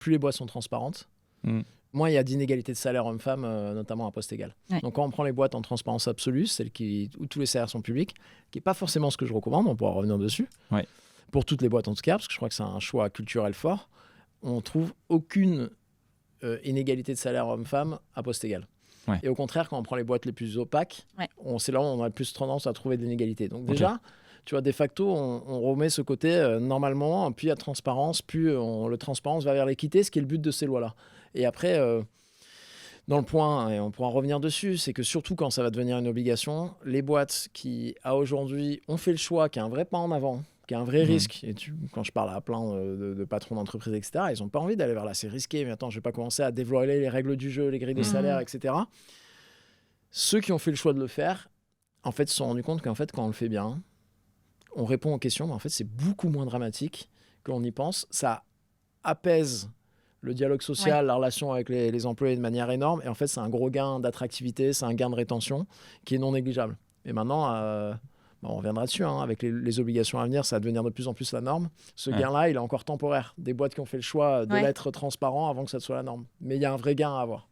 plus les boîtes sont transparentes, moins il y a d'inégalités de salaire hommes-femmes, notamment à poste égal. Ouais. Donc quand on prend les boîtes en transparence absolue, où tous les salaires sont publics, qui n'est pas forcément ce que je recommande, on pourra revenir dessus, pour toutes les boîtes en tout cas, parce que je crois que c'est un choix culturel fort, on trouve aucune inégalité de salaire homme-femme à poste égal. Ouais. Et au contraire, quand on prend les boîtes les plus opaques, c'est là où on a le plus tendance à trouver de l'inégalité. Donc déjà, tu vois, de facto, on remet ce côté normalement, puis à transparence, le transparence va vers l'équité, ce qui est le but de ces lois-là. Et après, dans le point, et on pourra revenir dessus, c'est que surtout quand ça va devenir une obligation, les boîtes qui, à aujourd'hui, ont fait le choix, qui a un vrai pas en avant, qui a un vrai risque, et quand je parle à plein de patrons d'entreprises, etc., ils n'ont pas envie d'aller vers là, c'est risqué, mais attends, je ne vais pas commencer à dévoiler les règles du jeu, les grilles de salaire, etc. Ceux qui ont fait le choix de le faire, en fait, se sont rendus compte qu'en fait, quand on le fait bien, on répond aux questions, mais en fait, c'est beaucoup moins dramatique que l'on y pense. Ça apaise le dialogue social, la relation avec les employés de manière énorme. Et en fait, c'est un gros gain d'attractivité, c'est un gain de rétention qui est non négligeable. Et maintenant, on reviendra dessus, avec les obligations à venir, ça va devenir de plus en plus la norme. Ce gain-là, il est encore temporaire. Des boîtes qui ont fait le choix de l'être transparent avant que ça soit la norme. Mais il y a un vrai gain à avoir.